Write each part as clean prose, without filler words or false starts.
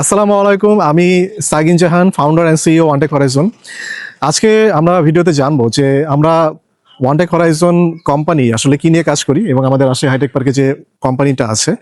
আসসালামু আলাইকুম। আমি সাইগিন জাহান, ফাউন্ডার অ্যান্ড সিইও ওয়ানটেক হরাইজন। আজকে আমরা ভিডিওতে জানবো যে আমরা ওয়ানটেক হরাইজন কোম্পানি আসলে কি নিয়ে কাজ করি এবং আমাদের রাজশাহী হাইটেক পার্কে যে কোম্পানিটা আছে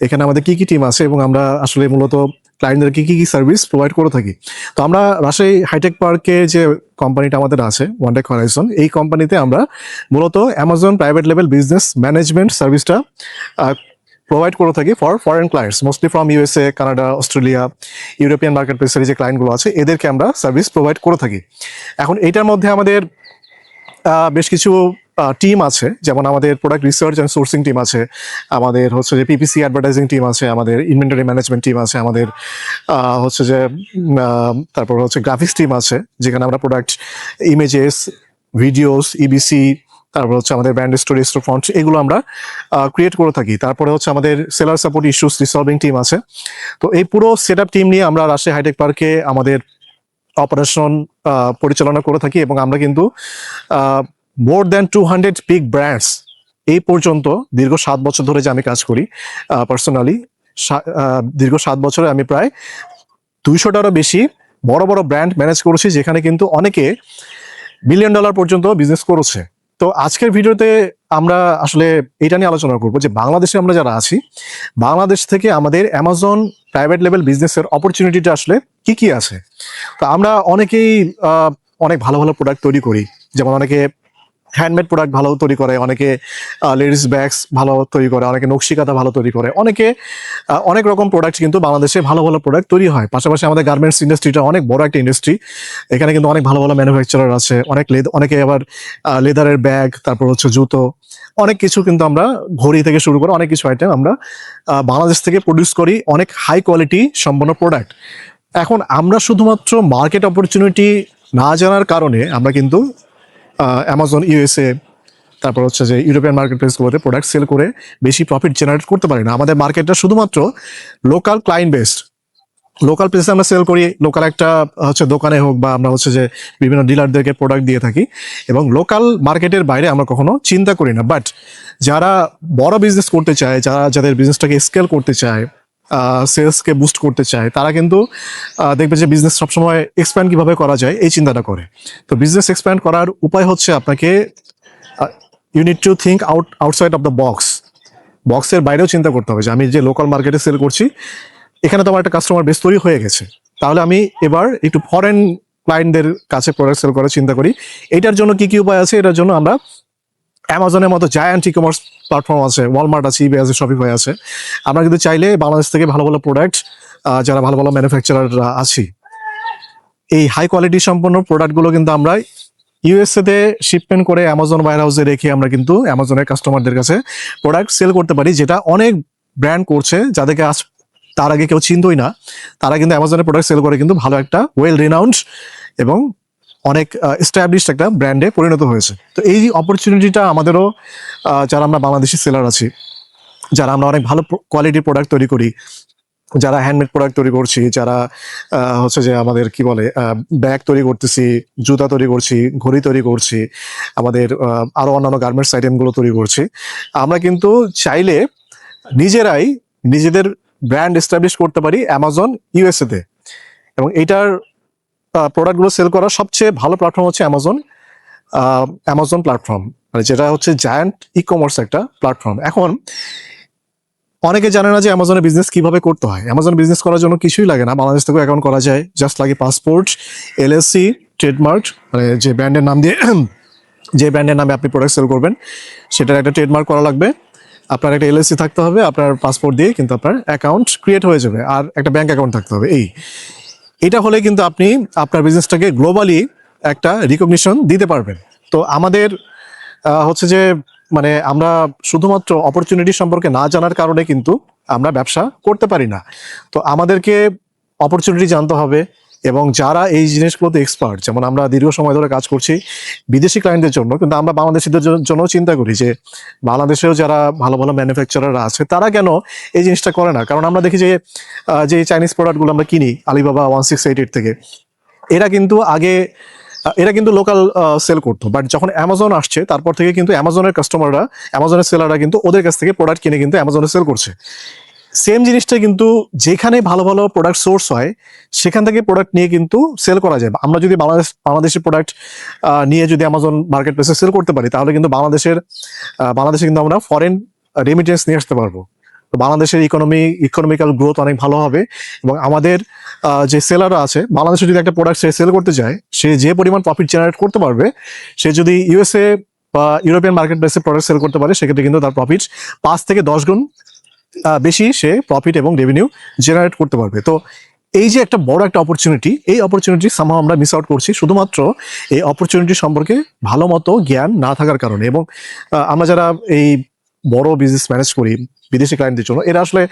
এখানে আমাদের কি কি টিম আছে এবং আমরা আসলে মূলত ক্লায়েন্টদের কি কি সার্ভিস প্রোভাইড করে থাকি। তো আমরা রাজশাহী হাইটেক পার্কে যে কোম্পানিটা আমাদের আছে ওয়ানটেক হরাইজন, এই কোম্পানিতে আমরা মূলত Amazon private level business management সার্ভিসটা প্রোভাইড করে থাকি for foreign clients, mostly from USA, Canada, Australia, European market প্লেসের যে ক্লায়েন্টগুলো আছে এদেরকে আমরা সার্ভিস প্রোভাইড করে থাকি। এখন এইটার মধ্যে আমাদের বেশ কিছু টিম আছে, যেমন আমাদের product research and sourcing team আছে, আমাদের হচ্ছে যে পিপিসি অ্যাডভার্টাইজিং টিম আছে, আমাদের ইনভেন্টরি ম্যানেজমেন্ট টিম আছে, আমাদের হচ্ছে যে তারপর হচ্ছে গ্রাফিক্স টিম আছে, যেখানে আমরা প্রোডাক্ট ইমেজেস, ভিডিওস, ইবিসি, তারপর হচ্ছে আমাদের ব্র্যান্ড স্টোরি, স্টোর ফন্ট, এগুলো আমরা ক্রিয়েট করে থাকি। তারপরে হচ্ছে আমাদের সেলার সাপোর্ট ইস্যুস রিসলভিং টিম আছে। তো এই পুরো সেট আপ টিম নিয়ে আমরা রাজশাহী হাইটেক পার্কে আমাদের অপারেশন পরিচালনা করে থাকি এবং আমরা কিন্তু মোর দ্যান 200 বিগ ব্র্যান্ডস এই পর্যন্ত দীর্ঘ 7 বছর ধরে যে আমি কাজ করি পার্সোনালি, দীর্ঘ 7 বছরে আমি প্রায় 200টারও বেশি বড় বড় ব্র্যান্ড ম্যানেজ করেছি, যেখানে কিন্তু অনেকে $1 বিলিয়ন পর্যন্ত বিজনেস করেছে। তো আজকের ভিডিওতে আমরা আসলে এটা নিয়ে আলোচনা করবো যে বাংলাদেশে আমরা যারা আছি, বাংলাদেশ থেকে আমাদের অ্যামাজন প্রাইভেট লেভেল বিজনেসের অপরচুনিটিটা আসলে কি কি আছে। তো আমরা অনেকেই অনেক ভালো ভালো প্রোডাক্ট তৈরি করি, যেমন অনেকে হ্যান্ডমেড প্রোডাক্ট ভালো তৈরি করে, অনেকে লেডিস ব্যাগস ভালো তৈরি করে, অনেকে নকশি কাঁথা ভালো তৈরি করে, অনেকে অনেক রকম প্রোডাক্ট কিন্তু বাংলাদেশে ভালো ভালো প্রোডাক্ট তৈরি হয়। পাশাপাশি আমাদের গার্মেন্টস ইন্ডাস্ট্রিটা অনেক বড় একটা ইন্ডাস্ট্রি, এখানে কিন্তু অনেক ভালো ভালো ম্যানুফ্যাকচারার আছে, অনেকে আবার লেদারের ব্যাগ, তারপর হচ্ছে জুতো, অনেক কিছু কিন্তু আমরা ঘড়ি থেকে শুরু করে অনেক কিছু আইটেম আমরা বাংলাদেশ থেকে প্রডিউস করি, অনেক হাই কোয়ালিটি সম্পন্ন প্রোডাক্ট। এখন আমরা শুধুমাত্র মার্কেট অপরচুনিটি না জানার কারণে আমরা কিন্তু অ্যামাজন ইউএসএ, তারপর হচ্ছে যে ইউরোপিয়ান মার্কেট প্লেসগুলোতে প্রোডাক্ট সেল করে বেশি প্রফিট জেনারেট করতে পারি না। আমাদের মার্কেটটা শুধুমাত্র লোকাল ক্লায়েন্ট বেসড, লোকাল প্লেসে আমরা সেল করি, লোকাল একটা হচ্ছে দোকানে হোক বা আমরা হচ্ছে যে বিভিন্ন ডিলারদেরকে প্রোডাক্ট দিয়ে থাকি, এবং লোকাল মার্কেটের বাইরে আমরা কখনো চিন্তা করি না। বাট যারা বড় বিজনেস করতে চায়, যাদের বিজনেসটাকে স্কেল করতে চায়, সেলসকে বুস্ট করতে চায়, তারা কিন্তু দেখবে যে বিজনেস সবসময় এক্সপ্যান্ড কিভাবে করা যায় এই চিন্তাটা করে। তো বিজনেস এক্সপ্যান্ড করার উপায় হচ্ছে আপনাকে you need to think outside of the বক্সের বাইরেও চিন্তা করতে হবে যে আমি যে লোকাল মার্কেটে সেল করছি, এখানে তো আমার একটা কাস্টমার বেস তৈরি হয়ে গেছে, তাহলে আমি এবার একটু ফরেন ক্লায়েন্টদের কাছে প্রোডাক্ট সেল করার চিন্তা করি। এটার জন্য কি কি উপায় আছে? এটার জন্য আমরা অ্যামাজনের মতো জায়ান্ট ই কমার্স প্ল্যাটফর্ম আছে, ওয়ালমার্ট আছে, ইবে আছে, শপিফাই আছে। আমরা কিন্তু চাইলে বাংলাদেশ থেকে ভালো ভালো প্রোডাক্ট, যারা ভালো ভালো ম্যানুফ্যাকচারাররা আছি, এই হাই কোয়ালিটি সম্পন্ন প্রোডাক্টগুলো কিন্তু আমরা ইউএসএ তে শিপমেন্ট করে অ্যামাজন ওয়্যার হাউসে রেখে আমরা কিন্তু অ্যামাজনের কাস্টমারদের কাছে প্রোডাক্ট সেল করতে পারি, যেটা অনেক ব্র্যান্ড করছে, যাদেরকে আজ তার আগে কেউ চিনতই না, তারা কিন্তু অ্যামাজনের প্রোডাক্ট সেল করে কিন্তু ভালো একটা ওয়েল রিনাউন্ড এবং অনেক এস্টাবলিশড একটা ব্র্যান্ডে পরিণত হয়েছে। তো এই অপরচুনিটিটা আমাদেরও, যারা আমরা বাংলাদেশি সেলার আছি, যারা আমরা অনেক ভালো কোয়ালিটির প্রোডাক্ট তৈরি করি, যারা হ্যান্ডমেড প্রোডাক্ট তৈরি করছি, যারা হচ্ছে যে আমাদের কি বলে ব্যাগ তৈরি করতেছি, জুতা তৈরি করছি, ঘড়ি তৈরি করছি, আমাদের আরো অন্যান্য গার্মেন্টস আইটেমগুলো তৈরি করছি, আমরা কিন্তু চাইলে নিজেরাই নিজেদের ব্র্যান্ড এস্টাবলিশ করতে পারি অ্যামাজন ইউএসএ তে। এবং এইটার প্রোডাক্টগুলো সেল করার সবচেয়ে ভালো প্ল্যাটফর্ম হচ্ছে অ্যামাজন প্ল্যাটফর্ম, মানে যেটা হচ্ছে জায়ান্ট ই কমার্স একটা প্ল্যাটফর্ম। এখন অনেকে জানে না যে অ্যামাজনে বিজনেস কিভাবে করতে হয়। অ্যামাজন বিজনেস করার জন্য কিছুই লাগে না, বাংলাদেশ থেকেও অ্যাকাউন্ট করা যায়, জাস্ট লাগে পাসপোর্ট, এলএলসি, ট্রেডমার্ক, মানে যে ব্র্যান্ডের নাম দিয়ে যে ব্র্যান্ডের নামে আপনি প্রোডাক্ট সেল করবেন সেটার একটা ট্রেডমার্ক করা লাগবে, আপনার একটা এলএলসি থাকতে হবে, আপনার পাসপোর্ট দিয়ে কিন্তু আপনার অ্যাকাউন্ট ক্রিয়েট হয়ে যাবে, আর একটা ব্যাংক অ্যাকাউন্ট থাকতে হবে। এটা হলে কিন্তু আপনি আপনার বিজনেসটাকে গ্লোবালি একটা রিকগনিশন দিতে পারবেন। তো আমাদের হচ্ছে যে মানে আমরা শুধুমাত্র অপরচুনিটি সম্পর্কে না জানার কারণে কিন্তু আমরা ব্যবসা করতে পারি না। তো আমাদেরকে অপরচুনিটি জানতে হবে, এবং যারা এই জিনিসগুলোতে এক্সপার্ট, যেমন আমরা দীর্ঘ সময় ধরে কাজ করছি বিদেশি ক্লায়েন্টদের জন্য, কিন্তু আমরা বাংলাদেশিদের জন্য চিন্তা করি যে বাংলাদেশেও যারা ভালো ভালো ম্যানুফ্যাকচারার আছে তারা কেন এই জিনিসটা করে না। কারণ আমরা দেখি যে চাইনিজ প্রোডাক্টগুলো আমরা কিনি আলিবাবা 1688 থেকে, এরা কিন্তু লোকাল সেল করতো, বাট যখন অ্যামাজন আসছে তারপর থেকে কিন্তু অ্যামাজনের কাস্টমাররা, অ্যামাজনের সেলাররা কিন্তু ওদের কাছ থেকে প্রোডাক্ট কিনে কিন্তু অ্যামাজনে সেল করছে। সেম জিনিসটা কিন্তু যেখানে ভালো ভালো প্রোডাক্ট সোর্স হয় সেখান থেকে প্রোডাক্ট নিয়ে কিন্তু সেল করা যায়। আমরা যদি বাংলাদেশের প্রোডাক্ট নিয়ে যদি অ্যামাজন মার্কেট প্লেসে সেল করতে পারি, তাহলে কিন্তু বাংলাদেশে কিন্তু আমরা ফরেন রেমিটেন্স নিয়ে আসতে পারবো। তো বাংলাদেশের ইকোনমিক্যাল গ্রোথ অনেক ভালো হবে, এবং আমাদের যে সেলাররা আছে, বাংলাদেশে যদি একটা প্রোডাক্ট সে সেল করতে যায়, সে যে পরিমাণ প্রফিট জেনারেট করতে পারবে, সে যদি ইউএসএ বা ইউরোপিয়ান মার্কেট প্লেসে প্রোডাক্ট সেল করতে পারে, সেক্ষেত্রে কিন্তু তার প্রফিট 5 থেকে 10 গুণ বেশি সে প্রফিট এবং রেভিনিউ জেনারেট করতে পারবে। তো এই যে একটা বড় একটা অপরচুনিটি, এই অপরচুনিটি সামহাও আমরা মিস আউট করছি শুধুমাত্র এই অপরচুনিটি সম্পর্কে ভালো মতো জ্ঞান না থাকার কারণে। এবং আমরা যারা এই বড় বিজনেস ম্যানেজ করি বিদেশি ক্লায়েন্টদের জন্য, এরা আসলে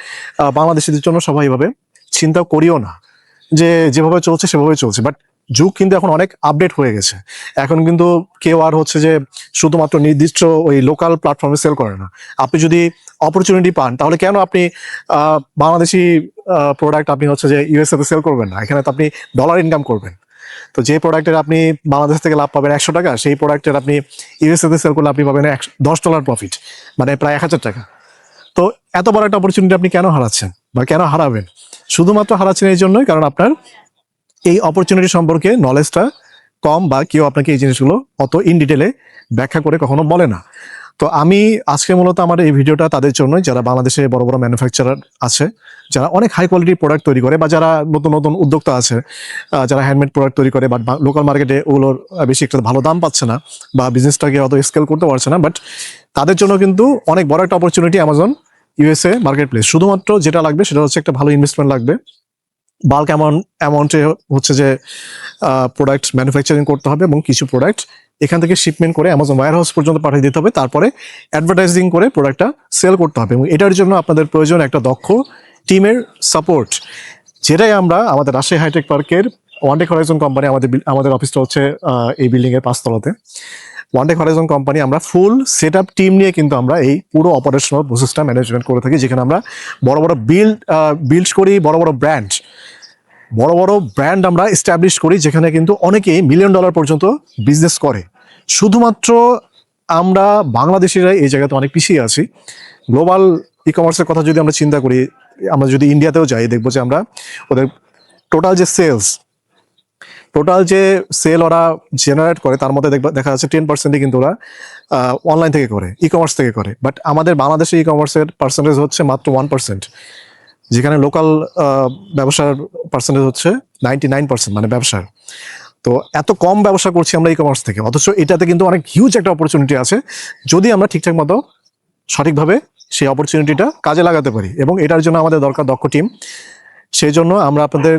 বাংলাদেশিদের জন্য সবাই এভাবে চিন্তা করিও না, যে যেভাবে চলছে সেভাবে চলছে। বাট যুগ কিন্তু এখন অনেক আপডেট হয়ে গেছে। এখন কিন্তু কেউ আর হচ্ছে যে শুধুমাত্র নির্দিষ্ট ওই লোকাল প্ল্যাটফর্মে সেল করে না। আপনি যদি অপরচুনিটি পান, তাহলে কেন আপনি বাংলাদেশি প্রোডাক্ট আপনি হচ্ছে যে ইউএসএ তে সেল করবেন না? এখানে তো আপনি ডলার ইনকাম করবেন। তো যে প্রোডাক্টের আপনি বাংলাদেশ থেকে লাভ পাবেন 100 টাকা, সেই প্রোডাক্টের আপনি ইউএসএ তে সেল করলে আপনি পাবেন $10 প্রফিট, মানে প্রায় 1000 টাকা। তো এত বড় একটা অপরচুনিটি আপনি কেন হারাচ্ছেন বা কেন হারাবেন? শুধুমাত্র হারাচ্ছেন এই জন্যই কারণ আপনার এই অপরচুনিটি সম্পর্কে নলেজটা কম, বা কেউ আপনাকে এই জিনিসগুলো অত ইন ডিটেলে ব্যাখ্যা করে কখনো বলে না। তো আমি আজকে মূলত আমার এই ভিডিওটা তাদের জন্যই, যারা বাংলাদেশে বড় বড় ম্যানুফ্যাকচারার আছে, যারা অনেক হাই কোয়ালিটির প্রোডাক্ট তৈরি করে, বা যারা নতুন নতুন উদ্যোক্তা আছে, যারা হ্যান্ডমেড প্রোডাক্ট তৈরি করে, বাট লোকাল মার্কেটে ওগুলোর বেশি একটা ভালো দাম পাচ্ছে না, বা বিজনেসটাকে অত স্কেল করতে পারছে না। বাট তাদের জন্য কিন্তু অনেক বড় একটা opportunity Amazon USA market place. শুধুমাত্র যেটা লাগবে সেটা হচ্ছে একটা ভালো ইনভেস্টমেন্ট লাগবে, বাল্ক অ্যামাউন্টে হচ্ছে যে প্রোডাক্ট ম্যানুফ্যাকচারিং করতে হবে, এবং কিছু প্রোডাক্ট এখান থেকে শিপমেন্ট করে অ্যামাজন ওয়্যার হাউস পর্যন্ত পাঠিয়ে দিতে হবে। তারপরে অ্যাডভার্টাইজিং করে প্রোডাক্টটা সেল করতে হবে, এবং এটার জন্য আপনাদের প্রয়োজন একটা দক্ষ টিমের সাপোর্ট, যেটাই আমরা আমাদের রাজশাহী হাইটেক পার্কের ওয়ানটেক হরাইজন কোম্পানি, আমাদের অফিসটা হচ্ছে এই বিল্ডিং এর 5 তলাতে। ওয়ানটেক হরাইজন কোম্পানি আমরা ফুল সেট আপ টিম নিয়ে কিন্তু আমরা এই পুরো অপারেশনাল প্রসেসটা ম্যানেজমেন্ট করে থাকি, যেখানে আমরা বড় বড় বিল্ড করি, বড় বড় ব্র্যান্ড আমরা এস্টাবলিশ করি, যেখানে কিন্তু অনেকে $1 মিলিয়ন পর্যন্ত বিজনেস করে। শুধুমাত্র আমরা বাংলাদেশিরাই এই জায়গাতে অনেক পিছিয়ে আছি। গ্লোবাল ই কমার্সের কথা যদি আমরা চিন্তা করি, আমরা যদি ইন্ডিয়াতেও যাই, দেখবো যে আমরা ওদের টোটাল যে সেল ওরা জেনারেট করে, তার মধ্যে দেখা যাচ্ছে 10% কিন্তু ওরা অনলাইন থেকে করে, ই কমার্স থেকে করে। বাট আমাদের বাংলাদেশে ই কমার্সের পার্সেন্টেজ হচ্ছে মাত্র 1%, যেখানে লোকাল ব্যবসার পার্সেন্টেজ হচ্ছে 99%, মানে ব্যবসার। তো এত কম ব্যবসা করছি আমরা ই কমার্স থেকে, অথচ এটাতে কিন্তু অনেক হিউজ একটা অপরচুনিটি আছে, যদি আমরা ঠিকঠাক মতো সঠিকভাবে সেই অপরচুনিটিটা কাজে লাগাতে পারি। এবং এটার জন্য আমাদের দরকার দক্ষ টিম। সেই জন্য আমরা আপনাদের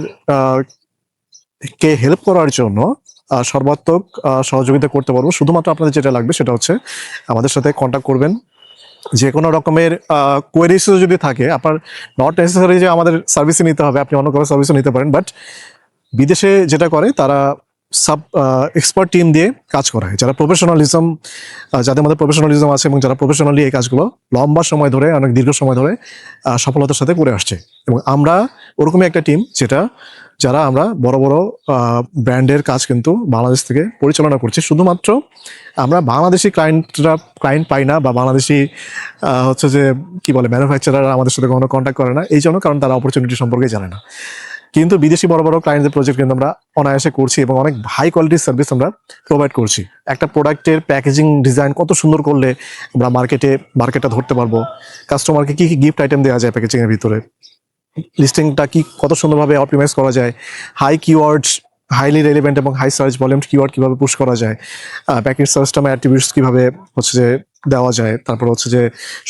কে হেল্প করার জন্য সর্বাত্মক সহযোগিতা করতে পারবো। শুধুমাত্র আপনাদের যেটা লাগবে সেটা হচ্ছে আমাদের সাথে কন্ট্যাক্ট করবেন। যে কোনো রকমের কোয়েরিজ যদি থাকে, আপনার নট নেসেসারি যে আমাদের সার্ভিসে নিতে হবে, আপনি অন্য কোনো সার্ভিসও নিতে পারেন। বাট বিদেশে যেটা করে, তারা এক্সপার্ট টিম দিয়ে কাজ করায়, যারা যাদের মধ্যে প্রফেশনালিজম আছে, এবং যারা প্রফেশনালি এই কাজগুলো লম্বা সময় ধরে, অনেক দীর্ঘ সময় ধরে সফলতার সাথে করে আসছে। এবং আমরা ওরকমই একটা টিম, যারা আমরা বড় বড় ব্র্যান্ডের কাজ কিন্তু বাংলাদেশ থেকে পরিচালনা করছি। শুধুমাত্র আমরা বাংলাদেশি ক্লায়েন্ট পাই না, বা বাংলাদেশি হচ্ছে যে কি বলে ম্যানুফ্যাকচারার আমাদের সাথে কোনো কন্ট্যাক্ট করে না, এই জন্য কারণ তারা অপরচুনিটি সম্পর্কে জানে না। কিন্তু বিদেশি বড় বড় ক্লায়েন্টদের প্রজেক্ট কিন্তু আমরা অনায়াসে করছি, এবং অনেক হাই কোয়ালিটির সার্ভিস আমরা প্রোভাইড করছি। একটা প্রোডাক্টের প্যাকেজিং ডিজাইন কত সুন্দর করলে আমরা মার্কেটটা ধরতে পারবো, কাস্টমারকে কি কি গিফট আইটেম দেওয়া যায় প্যাকেজিং এর ভিতরে, লিস্টিংটা কি কত সুন্দরভাবে অপটিমাইজ করা যায়, হাইলি রেলিভেন্ট এবং হাই সার্চ ভলিউম কিওয়ার্ড কিভাবে পুশ করা যায়, প্যাকেজ সার্চটামে অ্যাট্রিবিউটস কিভাবে হচ্ছে যে দেওয়া যায়, তারপর হচ্ছে যে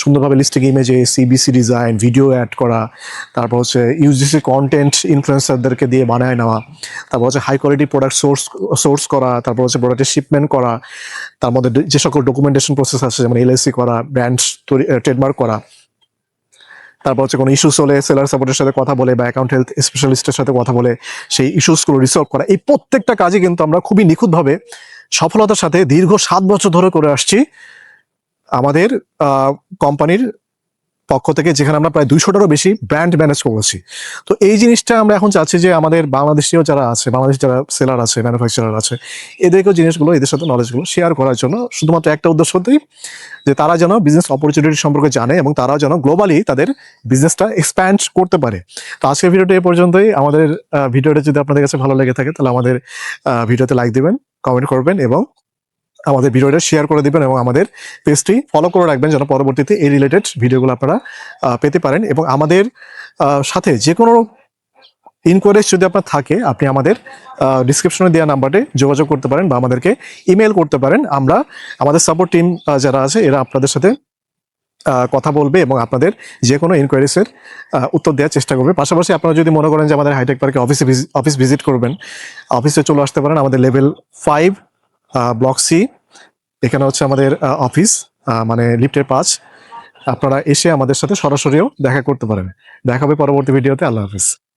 সুন্দরভাবে লিস্টিং ইমেজে সিবিসি ডিজাইন, ভিডিও অ্যাড করা, তারপর হচ্ছে ইউজিসি কন্টেন্ট ইনফ্লুয়েন্সারদেরকে দিয়ে বানায় নেওয়া, তারপর হচ্ছে হাই কোয়ালিটি প্রোডাক্ট সোর্স করা, তারপর হচ্ছে প্রোডাক্টের শিপমেন্ট করা, তার মধ্যে যে সকল ডকুমেন্টেশন প্রসেস আছে, যেমন এলএসি করা, ব্র্যান্ড ট্রেডমার্ক করা, তারপর হচ্ছে কোনো ইস্যুস হলে সেলার সাপোর্টের সাথে কথা বলে, বা অ্যাকাউন্ট হেলথ স্পেশালিস্টের সাথে কথা বলে সেই ইস্যুসগুলো রিসলভ করা। এই প্রত্যেকটা কাজে কিন্তু আমরা খুবই নিখুঁতভাবে সফলতার সাথে দীর্ঘ 7 বছর ধরে করে আসছি আমাদের কোম্পানির পক্ষ থেকে, যেখানে আমরা প্রায় 200টারও বেশি ব্র্যান্ড ম্যানেজ করেছি। তো এই জিনিসটা আমরা এখন চাচ্ছি যে আমাদের বাংলাদেশীয় যারা আছে, বাংলাদেশ যারা সেলার আছে, ম্যানুফ্যাকচারার আছে, এদেরকেও জিনিসগুলো, এদের সাথে নলেজগুলো শেয়ার করার জন্য, শুধুমাত্র একটা উদ্দেশ্যতেই, যে তারা যেন বিজনেস অপরচুনিটি সম্পর্কে জানে এবং তারা যেন গ্লোবালি তাদের বিজনেসটা এক্সপ্যান্ড করতে পারে। তো আজকের ভিডিওটা এই পর্যন্তই। আমাদের ভিডিওটা যদি আপনাদের কাছে ভালো লেগে থাকে তাহলে আমাদের ভিডিওতে লাইক দিবেন, কমেন্ট করবেন এবং আমাদের ভিডিওটা শেয়ার করে দিবেন এবং আমাদের পেজটি ফলো করে রাখবেন যেন পরবর্তীতে এই রিলেটেড ভিডিওগুলো আপনারা পেতে পারেন। এবং আমাদের সাথে যে কোনো ইনকোয়ারিজ যদি আপনার থাকে, আপনি আমাদের ডিসক্রিপশনে দেওয়া নাম্বারে যোগাযোগ করতে পারেন বা আমাদেরকে ইমেল করতে পারেন। আমরা, আমাদের সাপোর্ট টিম যারা আছে, এরা আপনাদের সাথে কথা বলবে এবং আপনাদের যে কোনো ইনকোয়ারিজের উত্তর দেওয়ার চেষ্টা করবে। পাশাপাশি আপনারা যদি মনে করেন যে আমাদের হাইটেক পার্কে অফিস ভিজিট করবেন, অফিসে চলে আসতে পারেন। আমাদের লেভেল 5 ব্লক সি, এখানে হচ্ছে আমাদের অফিস, মানে লিফটের 5। আপনারা এসে আমাদের সাথে সরাসরিও দেখা করতে পারেন। দেখা হবে পরবর্তী ভিডিওতে। আল্লাহ হাফিজ।